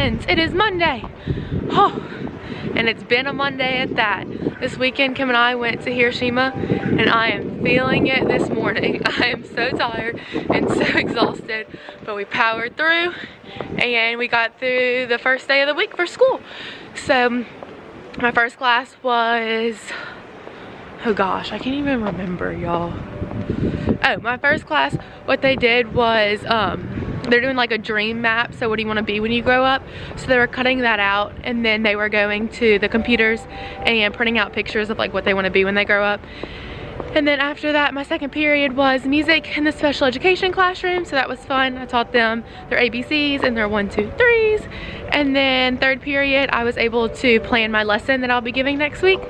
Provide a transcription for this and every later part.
friends, it is Monday. Oh, and it's been a Monday at that. This weekend, Kim and I went to Hiroshima, and I am feeling it this morning. I am so tired and so exhausted, but we powered through, and we got through the first day of the week for school. So, my first class was, oh gosh, I can't even remember, y'all. Oh, my first class, what they did was, they're doing like a dream map, so what do you want to be when you grow up? So they were cutting that out, and then they were going to the computers and printing out pictures of like what they want to be when they grow up. And then after that, my second period was music in the special education classroom, so that was fun. I taught them their ABCs and their 1, 2, 3s. And then third period, I was able to plan my lesson that I'll be giving next week.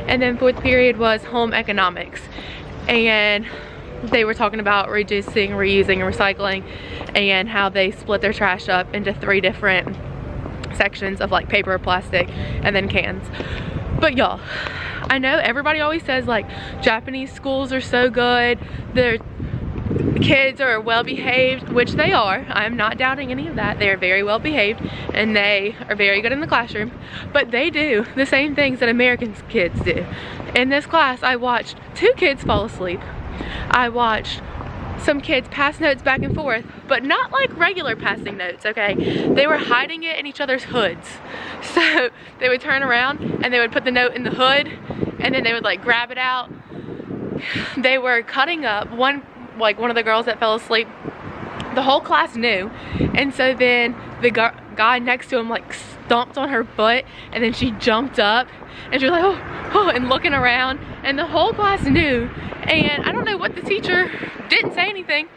And then fourth period was home economics. And they were talking about reducing, reusing, and recycling, and how they split their trash up into 3 different sections of like paper, plastic, and then cans. But y'all, I know everybody always says like Japanese schools are so good, their kids are well behaved, which they are. I'm not doubting any of that. They are very well behaved and they are very good in the classroom, but they do the same things that American kids do. In this class, I watched 2 kids fall asleep. I watched some kids pass notes back and forth, but not like regular passing notes, okay? They were hiding it in each other's hoods. So they would turn around and they would put the note in the hood, and then they would like grab it out. They were cutting up one of the girls that fell asleep. The whole class knew, and so then the guy next to him like stomped on her foot, and then she jumped up and she was like, oh, and looking around, and the whole class knew. And I don't know what the teacher didn't say anything.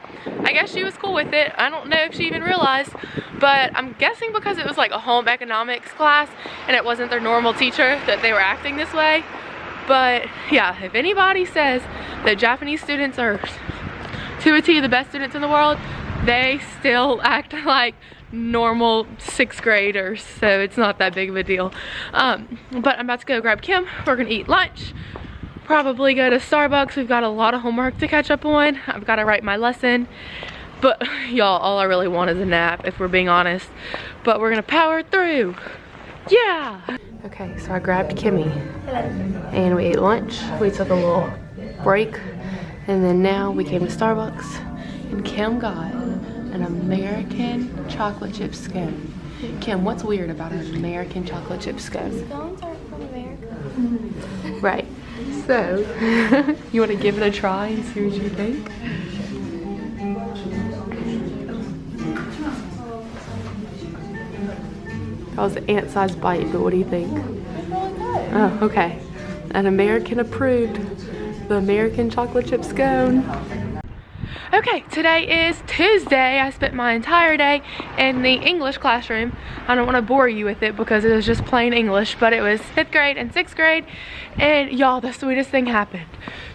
I guess she was cool with it. I don't know if she even realized, but I'm guessing because it was like a home economics class and it wasn't their normal teacher that they were acting this way. But yeah, if anybody says that Japanese students are to a T the best students in the world, they still act like normal 6th graders, so it's not that big of a deal. But I'm about to go grab Kim. We're gonna eat lunch, probably go to Starbucks. We've got a lot of homework to catch up on. I've got to write my lesson, but y'all, all I really want is a nap, if we're being honest. But we're gonna power through. Yeah. Okay, so I grabbed Kimmy and we ate lunch. We took a little break, and then now we came to Starbucks, and Kim got an American chocolate chip scone. Kim, what's weird about an American chocolate chip scone? Scones are from America. Right. So, you want to give it a try and see what you think? That was an ant-sized bite, but what do you think? It's really good. Oh, okay. An American approved, the American chocolate chip scone. Okay, today is Tuesday. I spent my entire day in the English classroom. I don't want to bore you with it because it was just plain English, but it was 5th grade and 6th grade, and y'all, the sweetest thing happened.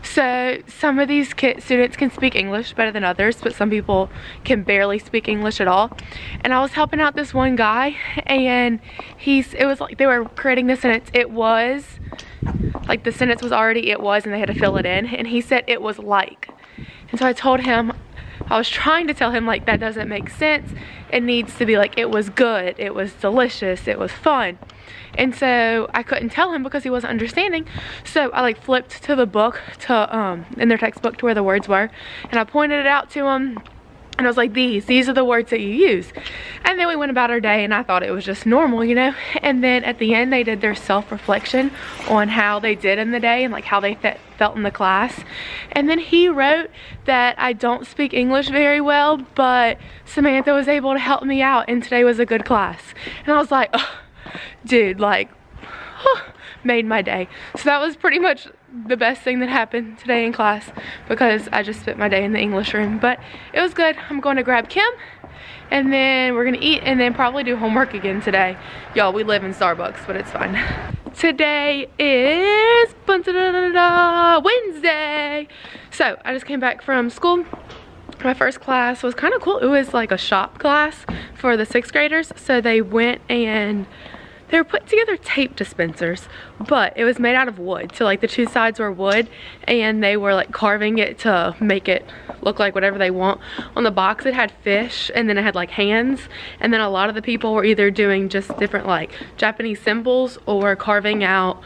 So some of these students can speak English better than others, but some people can barely speak English at all. And I was helping out this one guy, and it was like they were creating the sentence, it was, like the sentence was already it was, and they had to fill it in, and he said it was like. And so I told him, I was trying to tell him like that doesn't make sense. It needs to be like it was good, it was delicious, it was fun. And so I couldn't tell him because he wasn't understanding. So I like flipped to the book to in their textbook to where the words were, and I pointed it out to him. And I was like, these are the words that you use. And then we went about our day, and I thought it was just normal, you know. And then at the end, they did their self-reflection on how they did in the day and like how they felt in the class. And then he wrote that I don't speak English very well, but Samantha was able to help me out, and today was a good class. And I was like, oh, dude, like, made my day. So that was pretty much the best thing that happened today in class, because I just spent my day in the English room. But it was good. I'm going to grab Kim, and then we're gonna eat, and then probably do homework again today. Y'all, we live in Starbucks, but it's fine. Today is Wednesday. So I just came back from school. My first class was kind of cool. It was like a shop class for the 6th graders. So they went and they were put together tape dispensers, but it was made out of wood. So like the two sides were wood, and they were like carving it to make it look like whatever they want. On the box it had fish, and then it had like hands, and then a lot of the people were either doing just different like Japanese symbols or carving out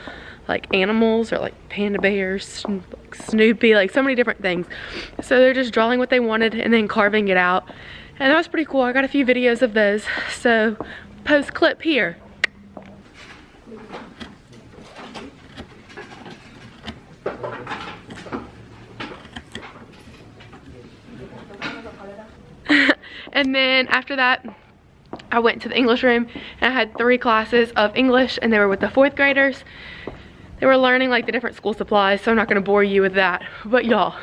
like animals or like panda bears, Snoopy, like so many different things. So they're just drawing what they wanted and then carving it out, and that was pretty cool. I got a few videos of those, so post clip here. And then after that, I went to the English room and I had 3 classes of English, and they were with the 4th graders. They were learning like the different school supplies, so I'm not gonna bore you with that. But y'all,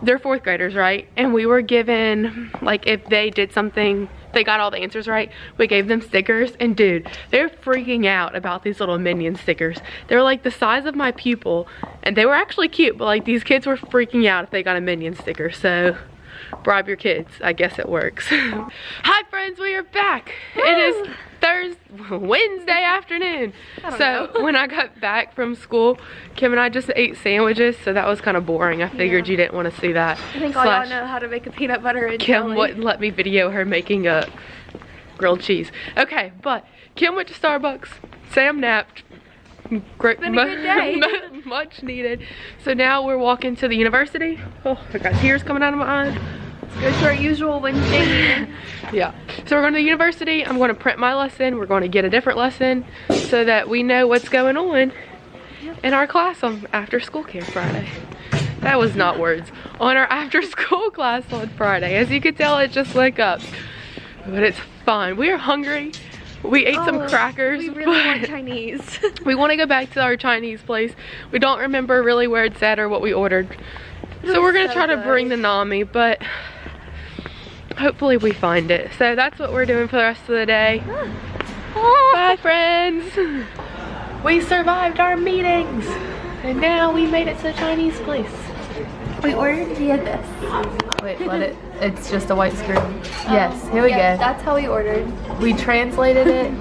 they're 4th graders, right? And we were given, like if they did something, they got all the answers right, we gave them stickers. And dude, they're freaking out about these little minion stickers. They were like the size of my pupil, and they were actually cute, but like these kids were freaking out if they got a minion sticker. So bribe your kids, I guess it works. Hi friends, we are back. Woo! It is Wednesday afternoon. So when I got back from school, Kim and I just ate sandwiches, so that was kind of boring. I figured you didn't want to see that. I think all y'all know how to make a peanut butter and Kim jelly. wouldn't let me video her making a grilled cheese. Okay, but Kim went to Starbucks, Sam napped. Great, it's been a good day. Much needed. So now we're walking to the university. Oh, I got tears coming out of my eyes. Let's go to our usual Wednesday meeting. Yeah, so we're going to the university. I'm going to print my lesson. We're going to get a different lesson so that we know what's going on in our class on after school camp Friday. That was not words. On our after school class on Friday. As you can tell, it just woke up, but it's fine. We are hungry. We ate some crackers. We really want Chinese. We want to go back to our Chinese place. We don't remember really where it's at or what we ordered. So we're going to try to bring the nami, but hopefully we find it. So that's what we're doing for the rest of the day. Bye friends. We survived our meetings, and now we made it to the Chinese place. We ordered via this. Wait, it's just a white screen. Yes, here we go. That's how we ordered. We translated it,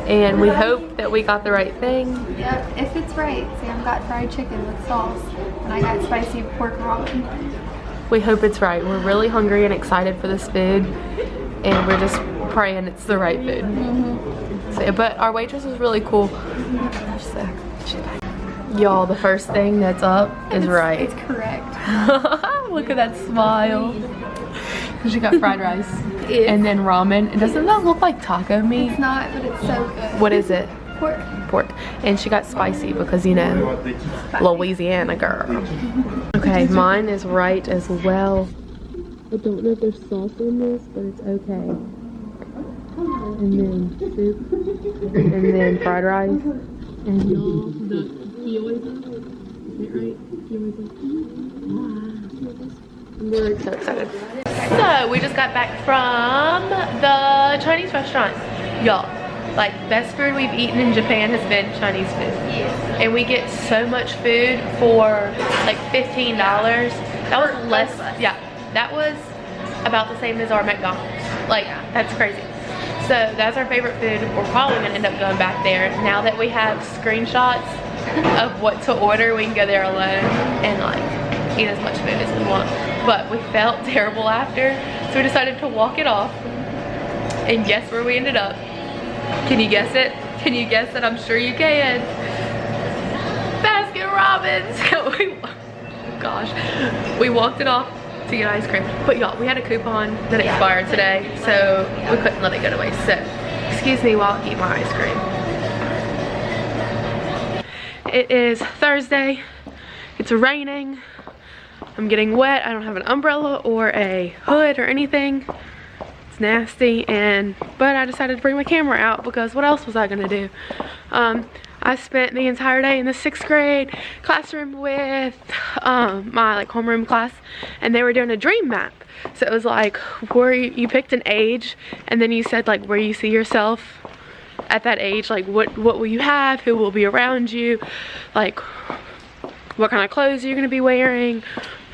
and we hope that we got the right thing. Yep, if it's right. Sam got fried chicken with sauce, and I got spicy pork ramen. We hope it's right. We're really hungry and excited for this food, and we're just praying it's the right food. So, but our waitress was really cool. Y'all, the first thing that's up is right. It's correct. Look at that smile. She got fried rice and then ramen. And doesn't that look like taco meat? It's not, but it's so good. What is it? Pork. Pork. And she got spicy because, you know, Louisiana girl. Okay, mine is right as well. I don't know if there's sauce in this, but it's okay. And then soup. And then fried rice. And y'all, the gyoza. Is it right? I'm really so excited. So we just got back from the Chinese restaurant. Y'all, like best food we've eaten in Japan has been Chinese food. Yes. And we get so much food for like $15. That was less, yeah, that was about the same as our McDonald's. Like, that's crazy. So that's our favorite food. We're probably gonna end up going back there. Now that we have screenshots of what to order, we can go there alone and like eat as much food as we want. But we felt terrible after, so we decided to walk it off. And guess where we ended up? Can you guess it? Can you guess it? I'm sure you can. Baskin Robbins. Gosh, we walked it off to get ice cream. But y'all, we had a coupon that expired today, so we couldn't let it go to waste. So, excuse me while I eat my ice cream. It is Thursday. It's raining. I'm getting wet. I don't have an umbrella or a hood or anything. It's nasty, but I decided to bring my camera out because what else was I gonna do? I spent the entire day in the 6th grade classroom with my like homeroom class, and they were doing a dream map. So it was like where you picked an age, and then you said like where you see yourself at that age, like what will you have, who will be around you, like what kind of clothes you're gonna be wearing,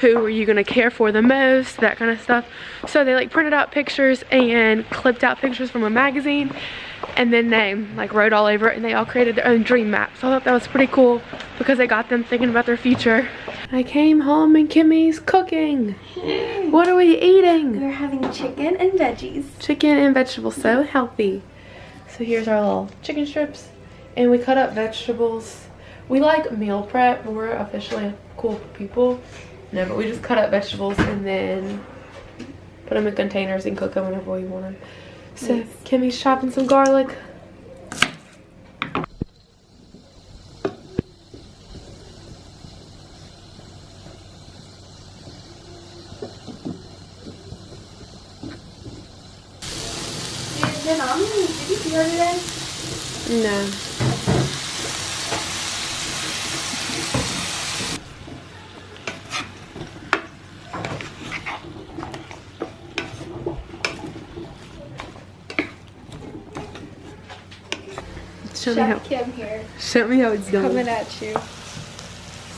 who are you gonna care for the most, that kind of stuff. So they like printed out pictures and clipped out pictures from a magazine, and then they like wrote all over it, and they all created their own dream map. So I thought that was pretty cool because they got them thinking about their future. I came home and Kimmy's cooking. What are we eating? We're having chicken and veggies. Chicken and vegetables, so healthy. So here's our little chicken strips, and we cut up vegetables. We like meal prep when we're officially cool people. No, but we just cut up vegetables and then put them in containers and cook them whenever we want them. So nice. Kimmy's chopping some garlic. Did you see her today? No. Chef Kim here. Show me how it's done. Coming at you.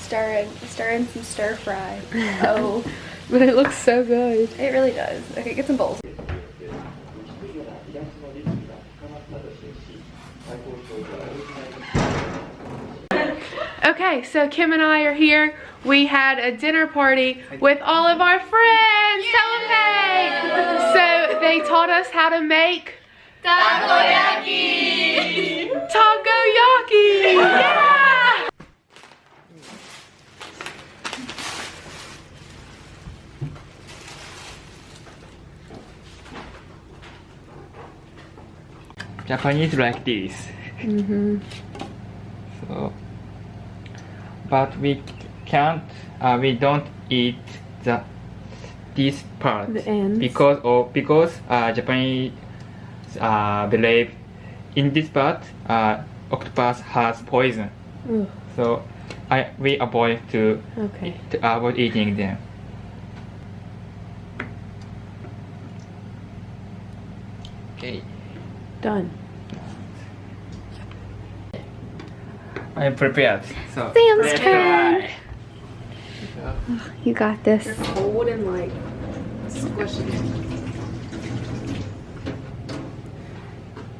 Stirring some stir fry. Oh. But it looks so good. It really does. Okay, get some bowls. Okay, so Kim and I are here. We had a dinner party with all of our friends. Tell them hey! So they taught us how to make takoyaki! Takoyaki! Yeah! Japanese like this. So, but we can't. We don't eat this part The ends. because Japanese believe in this part octopus has poison. Ugh. So we avoid to avoid eating them. Okay. Done. I'm prepared. So Sam's let's turn. try. You got this. Cold and like squishy.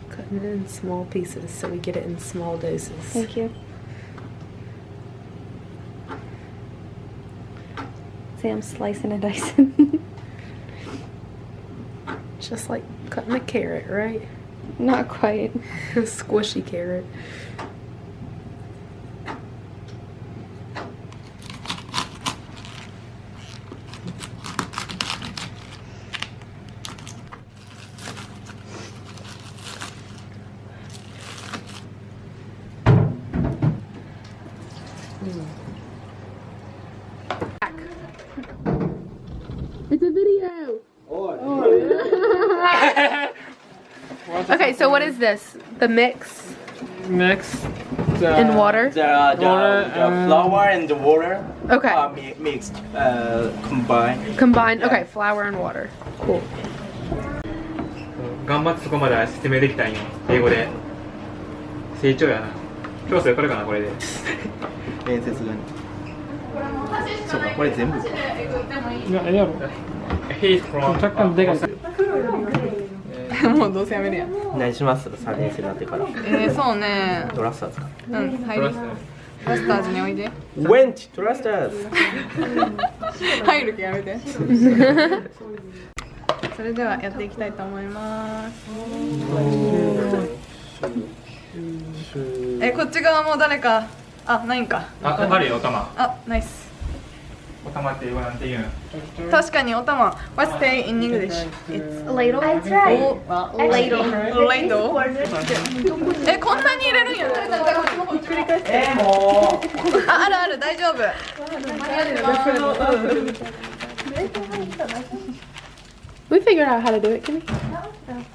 Cutting it in small pieces so we get it in small doses. Thank you. Sam's slicing and dicing. Just like cutting a carrot, right? Not quite. A squishy carrot. It's a video. Okay, so what is this? The mix Next, in water? The flour and the water Okay. mixed, combined. Combined. Okay, flour and water. Cool. 頑張ってそこまで説明できたんよ。英語で。成長やな。今日それこれかなこれで。面接がね。そうか、これ全部か。いや、ええやろ。He's from 若干でかい。もうどうせやめるやん。何します？3年生になってから。そうね。トラスターズか。うん、入り。トラスターズにおいで。Went トラスターズ。入る気やめて。それではやっていきたいと思います。こっち側も誰か。あ、ないんか。あ、あるよ、おたま。あ、ナイス。おたまって英語なんて言うの？確かにおたま。What's the in English? It's Ladle. That's right. ladle. Ladle. こんなに入れるんや。ひっくり返して。あるある、大丈夫。We figured out how to do it, can we?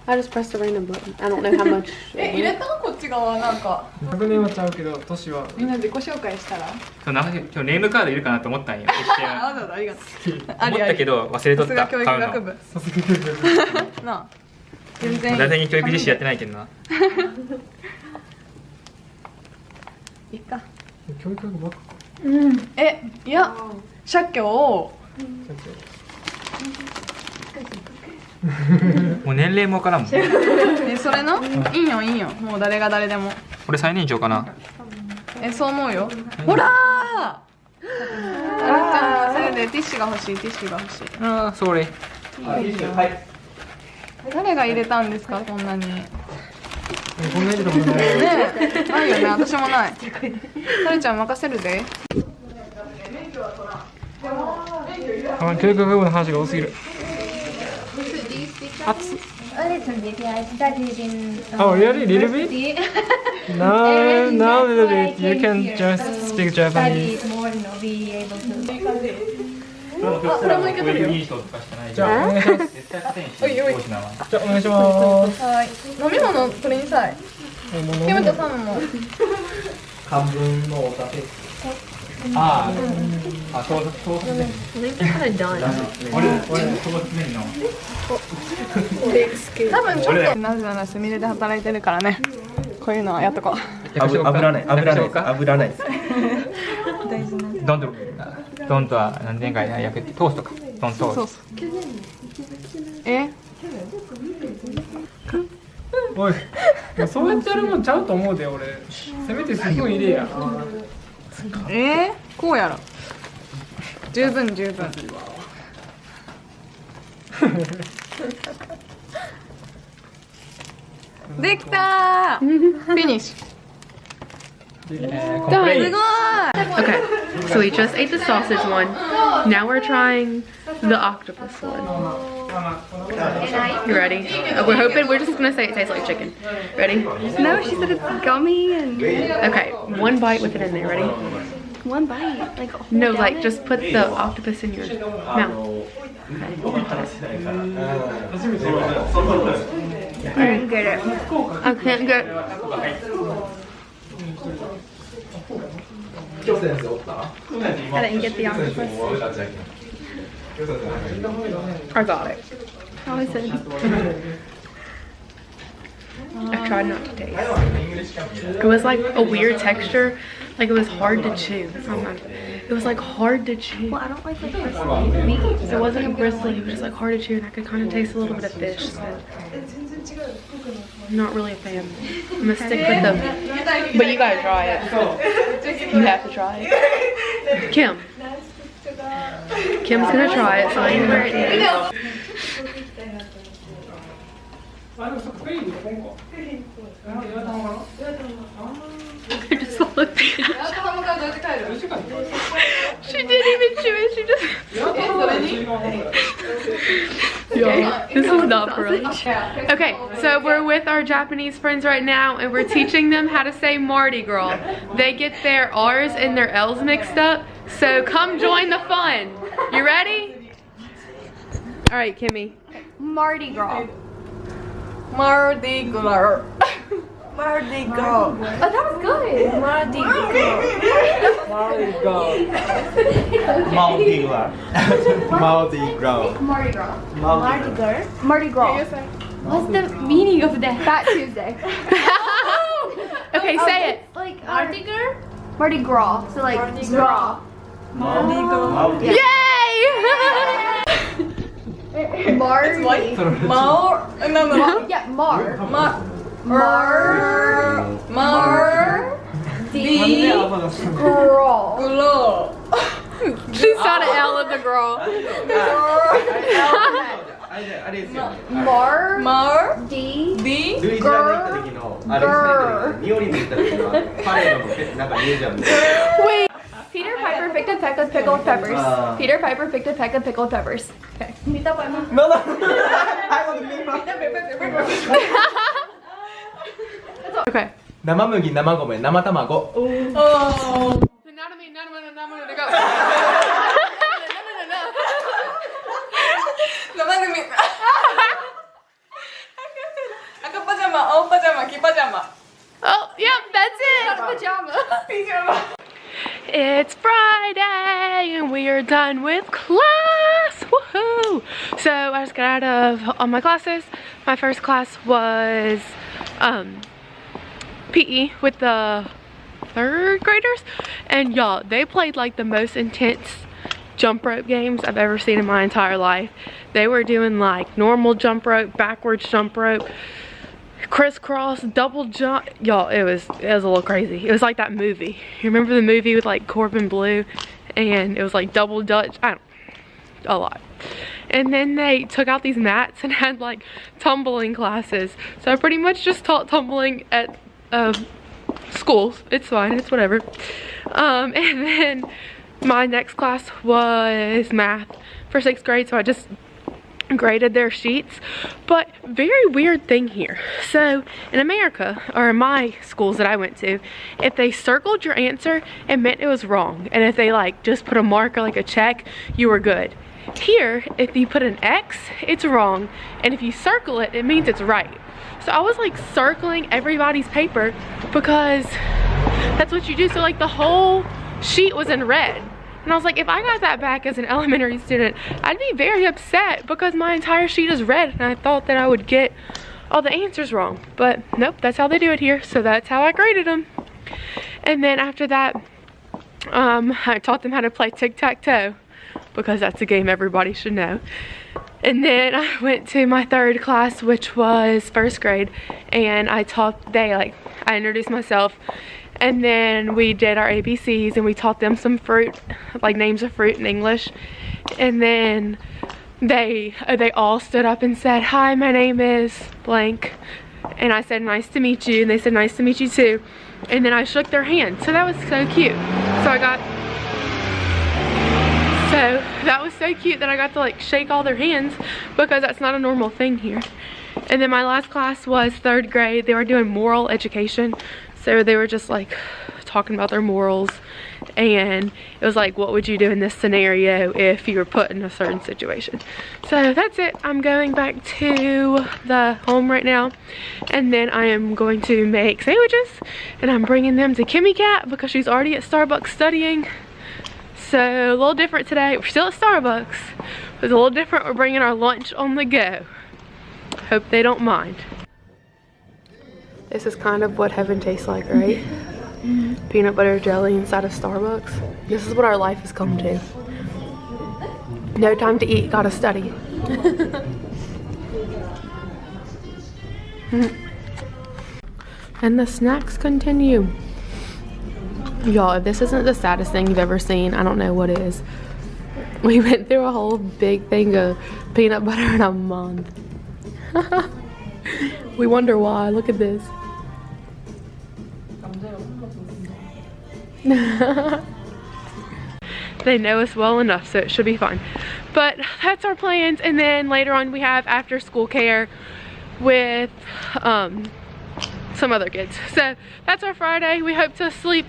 I just pressed a random button. I don't know how much. 入れたこっち側なんか。学年はちゃうけど、年は。みんな自己紹介したら。そう、なんか今日ネームカードいるかなと思ったんよ。あ、そうだ、ありがとう。思ったけど忘れとった。さすが教育学部。なあ。全然。大体に教育実習やってないけどな。いいか。教育学ばっか。いや、社協をもう年齢もわからんもん。それのいいよいいよ、もう誰が誰でも。俺最年長かな。そう思うよ。ほらー、あらちゃんそれでティッシュが欲しい、ティッシュが欲しい。ああ、それ。誰が入れたんですか、こんなに。ねこんなにともない。え、ないよね、私もない。タレちゃん任せるで。教育学部の話が多すぎる。A little bit, yeah. I studied in. Oh, really? Little bit? No, no, little bit. You can just speak Japanese. Study more, be able to. これもいけるよ。じゃあお願いします。じゃあお願いします。はい。飲み物取りにさい。キムとサムも。漢文のおたて。ああ、そうね。俺そうですねの。多分ちょっとなぜならすみれで働いてるからね。こういうのはやっとこう。油ないです。ドンとは何年か焼けてトーストか。ドントースト。おい、そうやってやるもんちゃうと思うで俺。せめてスプーン入れや。こうやろ。十分十分。できたー。フィニッシュ。Done. Okay, so we just ate the sausage one. Now we're trying the octopus one. You ready? We're hoping, we're just gonna say it tastes like chicken. Ready? No, she said it's gummy and. Okay, one bite with it in there. Ready? One bite, like a whole No, like gallon? just put the octopus in your mouth. I didn't get it. I can't get. I didn't get the octopus. I got it. How is it? I tried not to taste. It was like a weird texture, like it was hard to chew. It was like hard to chew. Well, I don't like bristly meat. It wasn't bristly, it was just like hard to chew, and I could kind of taste a little bit of fish. So I'm not really a fan. I'm gonna stick with them. But you gotta try it. You have to try it. Kim. Kim's gonna try it, so I'm gonna I just saw it. She didn't even chew it, she just... Yeah, this is not for us. Okay, so we're with our Japanese friends right now and we're teaching them how to say Mardi Gras. They get their R's and their L's mixed up, so come join the fun. You ready? Alright, Kimmy. Mardi Gras. Mardi Gras. Mardi Gras. Oh, that was good. Mardi Gras. Mardi Gras. Mardi Gras. Mardi Gras. Mardi Gras. Mardi Gras. Mardi Gras. What's the meaning of that? Fat Tuesday. Okay, say it. Like Mardi Gras? Mardi Gras. So like gras. Mardi Gras. Yay! Mardi. Mar. No. Yeah, Mar. Di. Gras. She saw the L of the girl. Mar. Mar. D. Di. ルイジアに行った時のあれニューオーリンズ行った時のパレードのなんかミュージアムで Wait. Peter Piper picked a peck of pickled peppers. Peter Piper picked a peck of pickled peppers. Okay. Okay. 生麦、生米、生卵。生組。赤パジャマ、青パジャマ、黄パジャマ。 Oh, yep, that's it. Pajama. It's Friday and we are done with class. Woohoo! So I just got out of all my classes. My first class was PE with the 3rd graders, and y'all, they played like the most intense jump rope games I've ever seen in my entire life. They were doing like normal jump rope, backwards jump rope, crisscross, double jump. Y'all, it was a little crazy. It was like that movie. You remember the movie with like Corbin Blue? And it was like double dutch, a lot. And then they took out these mats and had like tumbling classes. So I pretty much just taught tumbling at schools. It's fine, it's whatever. And then my next class was math for 6th grade, so I just graded their sheets. But very weird thing here. So in America, or in my schools that I went to, if they circled your answer, it meant it was wrong. And if they like just put a mark or like a check, you were good. Here, if you put an X, it's wrong. And if you circle it, it means it's right. So I was like circling everybody's paper because that's what you do. So like the whole sheet was in red. And I was like, if I got that back as an elementary student, I'd be very upset because my entire sheet is red and I thought that I would get all the answers wrong. But nope, that's how they do it here. So that's how I graded them. And then after that, I taught them how to play tic-tac-toe because that's a game everybody should know. And then I went to my 3rd class, which was 1st grade, and I introduced myself. And then we did our ABCs and we taught them some fruit, like names of fruit in English. And then they all stood up and said, "Hi, my name is blank." And I said, "Nice to meet you." And they said, "Nice to meet you too." And then I shook their hand. So that was so cute. So that was so cute that I got to like shake all their hands because that's not a normal thing here. And then my last class was 3rd grade. They were doing moral education. So they were just like talking about their morals, and it was like, what would you do in this scenario if you were put in a certain situation? So that's it. I'm going back to the home right now, and then I am going to make sandwiches, and I'm bringing them to Kimmy Cat because she's already at Starbucks studying. So a little different today. We're still at Starbucks, but it's a little different. We're bringing our lunch on the go. Hope they don't mind. This is kind of what heaven tastes like, right? Peanut butter jelly inside of Starbucks. This is what our life has come to. No time to eat, gotta study. And the snacks continue. Y'all, if this isn't the saddest thing you've ever seen, I don't know what is. We went through a whole big thing of peanut butter in a month. We wonder why. Look at this. They know us well enough, so it should be fine. But that's our plans, and then later on we have after school care with some other kids. So that's our Friday. We hope to sleep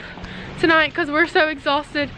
tonight because we're so exhausted.